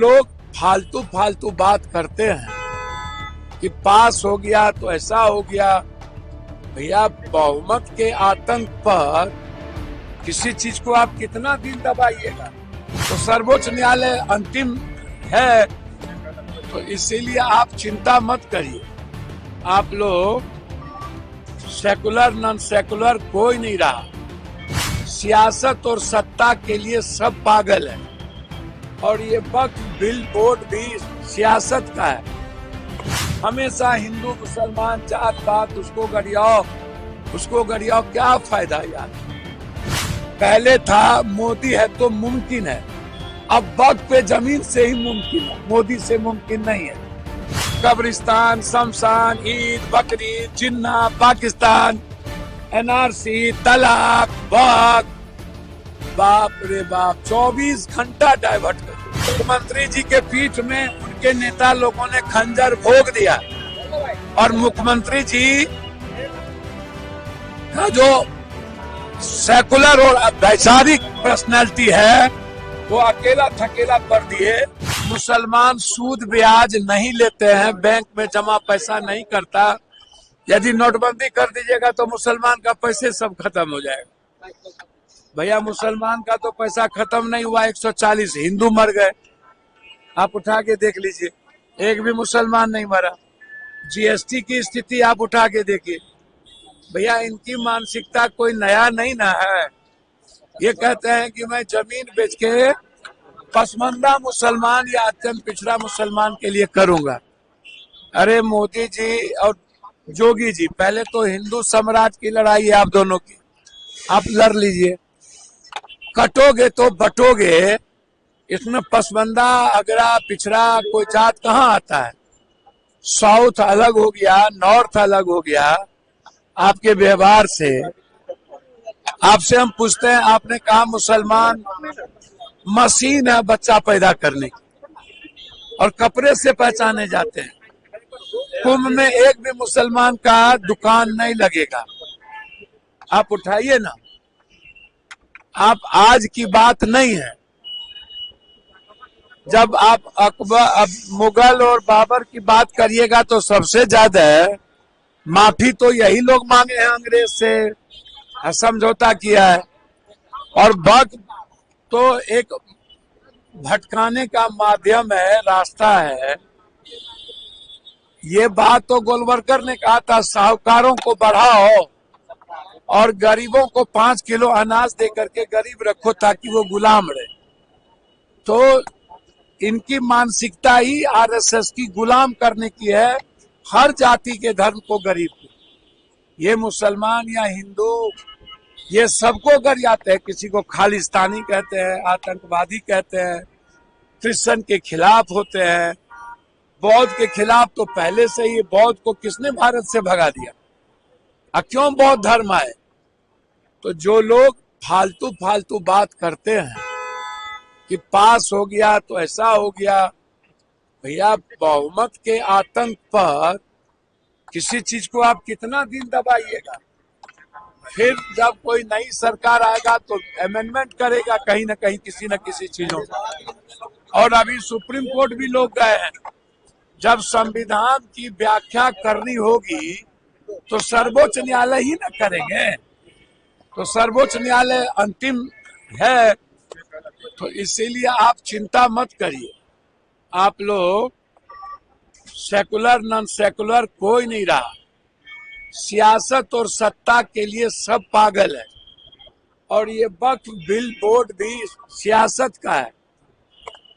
लोग फालतू फालतू बात करते हैं कि पास हो गया तो ऐसा हो गया। भैया, बहुमत के आतंक पर किसी चीज को आप कितना दिन दबाइएगा? तो सर्वोच्च न्यायालय अंतिम है, तो इसीलिए आप चिंता मत करिए। आप लोग सेकुलर नॉन सेकुलर कोई नहीं रहा। सियासत और सत्ता के लिए सब पागल है, और ये वक्त बिल बोर्ड भी सियासत का है। हमेशा हिंदू मुसलमान जात पात उसको गरियाओ, क्या फायदा यार? पहले था मोदी है तो मुमकिन है, अब वक्त पे जमीन से ही मुमकिन है, मोदी से मुमकिन नहीं है। कब्रिस्तान, शमशान, ईद, बकरीद, जिन्ना, पाकिस्तान, एनआरसी, तलाक, वक्त, बाप रे बाप, 24 घंटा डाइवर्ट कर। मुख्यमंत्री जी के पीठ में उनके नेता लोगों ने खंजर भोग दिया, और मुख्यमंत्री जी का जो सेकुलर और वैचारिक पर्सनैलिटी है वो अकेला थकेला कर दिए। मुसलमान सूद ब्याज नहीं लेते हैं, बैंक में जमा पैसा नहीं करता। यदि नोटबंदी कर दीजिएगा तो मुसलमान का पैसे सब खत्म हो जाएगा। भैया, मुसलमान का तो पैसा खत्म नहीं हुआ, 140 हिंदू मर गए। आप उठा के देख लीजिए, एक भी मुसलमान नहीं मरा। जीएसटी की स्थिति आप उठा के देखिए। भैया, इनकी मानसिकता कोई नया नहीं ना है। ये कहते हैं कि मैं जमीन बेच के पसमानदा मुसलमान या अत्यंत पिछड़ा मुसलमान के लिए करूंगा। अरे मोदी जी और जोगी जी, पहले तो हिंदू साम्राज्य की लड़ाई है आप दोनों की, आप लड़ लीजिए। कटोगे तो बटोगे, इसमें पसमानदा अगड़ा पिछड़ा कोई जात कहाँ आता है? साउथ अलग हो गया, नॉर्थ अलग हो गया। आपके व्यवहार से आपसे हम पूछते हैं, आपने कहा मुसलमान मशीन है बच्चा पैदा करने की, और कपड़े से पहचाने जाते हैं। कुंभ में एक भी मुसलमान का दुकान नहीं लगेगा। आप उठाइए ना, आप आज की बात नहीं है। जब आप अकबर, मुगल और बाबर की बात करिएगा तो सबसे ज्यादा माफी तो यही लोग मांगे हैं अंग्रेज से, समझौता किया है। और वक्त तो एक भटकाने का माध्यम है, रास्ता है। ये बात तो गोलवलकर ने कहा था, साहूकारों को बढ़ाओ और गरीबों को 5 किलो अनाज दे करके गरीब रखो ताकि वो गुलाम रहे। तो इनकी मानसिकता ही आरएसएस की गुलाम करने की है, हर जाति के धर्म को, गरीब को। ये मुसलमान या हिंदू, ये सबको गरियाते हैं। किसी को खालिस्तानी कहते हैं, आतंकवादी कहते हैं, क्रिश्चियन के खिलाफ होते हैं, बौद्ध के खिलाफ तो पहले से ही। बौद्ध को किसने भारत से भगा दिया? अब क्यों बौद्ध धर्म आए? तो जो लोग फालतू फालतू बात करते हैं कि पास हो गया तो ऐसा हो गया। भैया, बहुमत के आतंक पर किसी चीज को आप कितना दिन दबाइएगा? फिर जब कोई नई सरकार आएगा तो अमेंडमेंट करेगा कहीं ना कहीं, किसी न किसी चीजों में। और अभी सुप्रीम कोर्ट भी लोग गए हैं। जब संविधान की व्याख्या करनी होगी तो सर्वोच्च न्यायालय ही ना करेंगे। तो सर्वोच्च न्यायालय अंतिम है, तो इसीलिए आप चिंता मत करिए। आप लोग सेकुलर नॉन सेकुलर कोई नहीं रहा। सियासत और सत्ता के लिए सब पागल है, और ये वक्त बिल बोर्ड भी सियासत का है।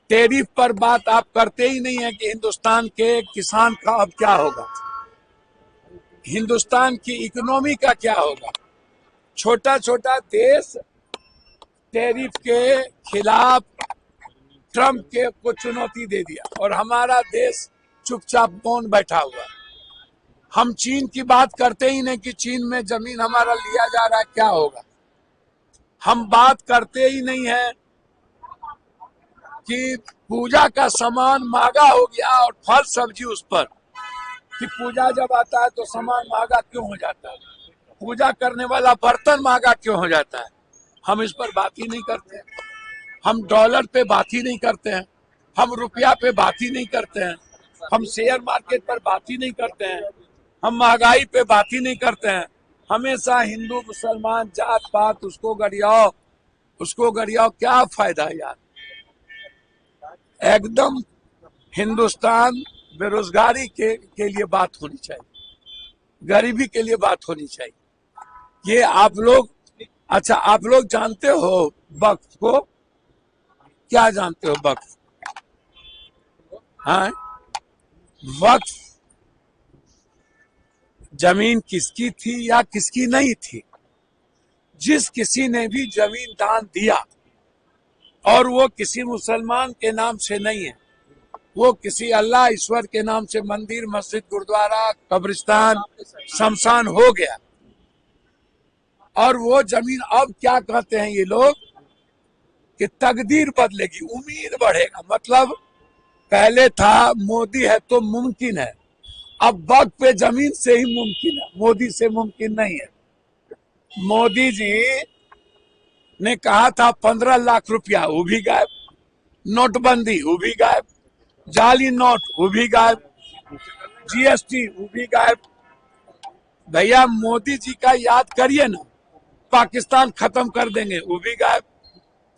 टैरिफ पर बात आप करते ही नहीं है कि हिंदुस्तान के किसान का अब क्या होगा, हिंदुस्तान की इकोनॉमी का क्या होगा। छोटा छोटा देश टैरिफ के खिलाफ ट्रम्प के को चुनौती दे दिया, और हमारा देश चुपचाप मौन बैठा हुआ। हम चीन की बात करते ही नहीं कि चीन में जमीन हमारा लिया जा रहा है, क्या होगा। हम बात करते ही नहीं है कि पूजा का सामान महंगा हो गया और फल सब्जी उस पर, कि पूजा जब आता है तो सामान महंगा क्यों हो जाता है, पूजा करने वाला बर्तन महंगा क्यों हो जाता है। हम इस पर बात ही नहीं करते हैं। हम डॉलर पे बात ही नहीं करते हैं। हम रुपया पे बात ही नहीं करते हैं, हम शेयर मार्केट पर बात ही नहीं करते हैं, हम महंगाई पे बात ही नहीं करते हैं। हमेशा हिंदू मुसलमान जात पात उसको गरियाओ, क्या फायदा यार। एकदम हिंदुस्तान बेरोजगारी के लिए बात होनी चाहिए, गरीबी के लिए बात होनी चाहिए। ये आप लोग, अच्छा आप लोग जानते हो वक्फ को? क्या जानते हो वक्फ? हाँ, वक्फ जमीन किसकी थी या किसकी नहीं थी? जिस किसी ने भी जमीन दान दिया और वो किसी मुसलमान के नाम से नहीं है, वो किसी अल्लाह ईश्वर के नाम से मंदिर, मस्जिद, गुरुद्वारा, कब्रिस्तान, शमशान हो गया। और वो जमीन अब क्या कहते हैं ये लोग कि तकदीर बदलेगी, उम्मीद बढ़ेगा। मतलब पहले था मोदी है तो मुमकिन है, अब वक्त पे जमीन से ही मुमकिन है, मोदी से मुमकिन नहीं है। मोदी जी ने कहा था 15 लाख रुपया, वो भी गायब। नोटबंदी, वो भी गायब। जाली नोट, वो भी गायब। जीएसटी, वो भी गायब। भैया मोदी जी का याद करिए ना, पाकिस्तान खत्म कर देंगे, वो भी गायब।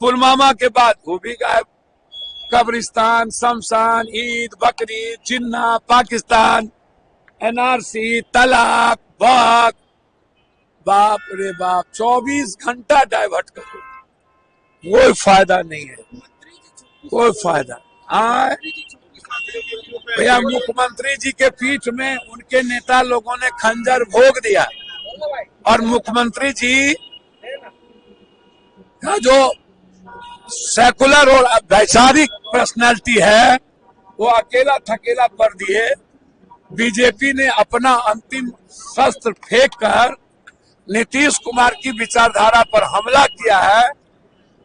पुलवामा के बाद वो भी गायब। कब्रिस्तान, शमशान, ईद, बकरीद, जिन्ना, पाकिस्तान, एनआरसी, तलाक, वक्त, बाप रे बाप, 24 घंटा डाइवर्ट करो, कोई फायदा नहीं है, कोई फायदा। भैया मुख्यमंत्री जी के पीठ में उनके नेता लोगों ने खंजर भोग दिया, और मुख्यमंत्री जी का जो सेकुलर और वैचारिक पर्सनैलिटी है वो अकेला थकेला कर दिए। बीजेपी ने अपना अंतिम शस्त्र फेंक कर नीतीश कुमार की विचारधारा पर हमला किया है,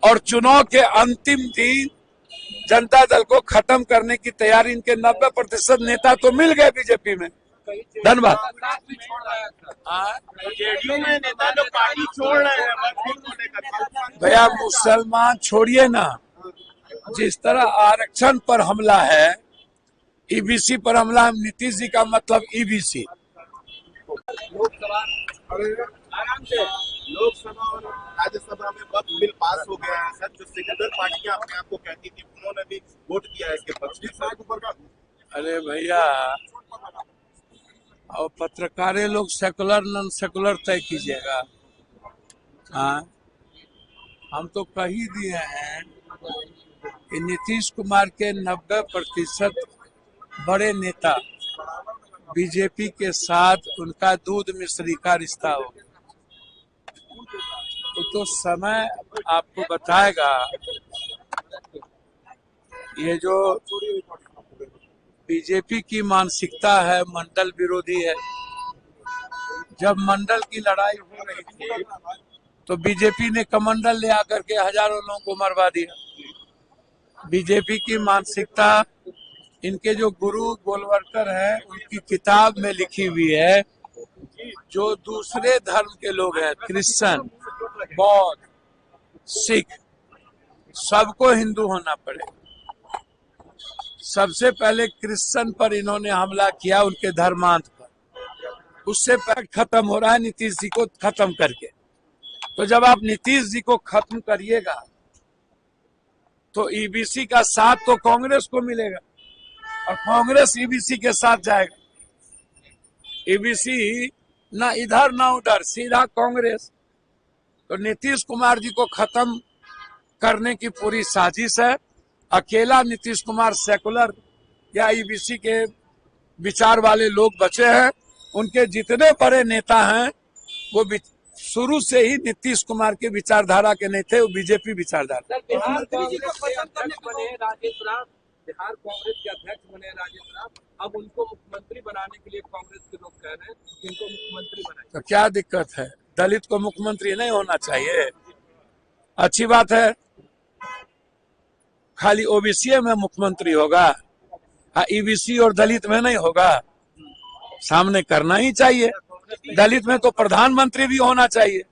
और चुनाव के अंतिम दिन जनता दल को खत्म करने की तैयारी। इनके 90% नेता तो मिल गए बीजेपी में। धन्यवाद। जेडीयू में नेता लोग पार्टी छोड़ रहे हैं। भैया मुसलमान छोड़िए ना, जिस तरह आरक्षण पर हमला है, ईबीसी पर हमला, नीतीश जी का मतलब ईबीसी। लोकसभा और राज्यसभा में वक्त बिल पास हो गया है सर, जो सेक्युलर पार्टियां अपने आप को कहती थी उन्होंने भी वोट किया है इसके पक्ष में। अरे भैया, और पत्रकारें लोग सेकुलर नॉन सेकुलर तय कीजिएगा। हाँ, हम तो कह ही दिए हैं कि नीतीश कुमार के 90% बड़े नेता बीजेपी के साथ उनका दूध मिश्री का रिश्ता हो गया। तो समय आपको बताएगा। ये जो बीजेपी की मानसिकता है, मंडल विरोधी है। जब मंडल की लड़ाई हो रही थी तो बीजेपी ने कमंडल ले आकर के हजारों लोगों को मरवा दिया। बीजेपी की मानसिकता, इनके जो गुरु गोलवलकर है उनकी किताब में लिखी हुई है, जो दूसरे धर्म के लोग हैं, क्रिश्चियन, बौद्ध, सिख, सबको हिंदू होना पड़ेगा। सबसे पहले क्रिश्चियन पर इन्होंने हमला किया, उनके धर्मांत पर। उससे पहले खत्म हो रहा है नीतीश जी को खत्म करके। तो जब आप नीतीश जी को खत्म करिएगा तो ईबीसी का साथ तो कांग्रेस को मिलेगा, और कांग्रेस ईबीसी के साथ जाएगा। ईबीसी ना इधर ना उधर, सीधा कांग्रेस। तो नीतीश कुमार जी को खत्म करने की पूरी साजिश है। अकेला नीतीश कुमार सेकुलर या ईबीसी के विचार वाले लोग बचे हैं। उनके जितने बड़े नेता हैं वो शुरू से ही नीतीश कुमार के विचारधारा के नहीं थे, वो बीजेपी विचारधारा। बिहार कांग्रेस के अध्यक्ष बने राजेश राम, बिहार कांग्रेस के अध्यक्ष बने राजेश राम, अब उनको मुख्यमंत्री बनाने के लिए कांग्रेस के लोग कह रहे हैं कि इनको मुख्यमंत्री बनाए। तो क्या दिक्कत है? दलित को मुख्यमंत्री नहीं होना चाहिए? अच्छी बात है। खाली ओबीसी में मुख्यमंत्री होगा, ईबीसी और दलित में नहीं होगा? सामने करना ही चाहिए। दलित में तो प्रधानमंत्री भी होना चाहिए।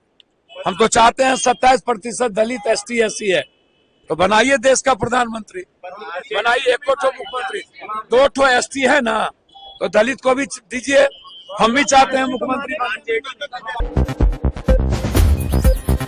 हम तो चाहते हैं 27% दलित ST SC है, तो बनाइए देश का प्रधानमंत्री, बनाइए एको ठो मुख्यमंत्री। 2 ठो एसटी है ना, तो दलित को भी दीजिए, हम भी चाहते हैं मुख्यमंत्री।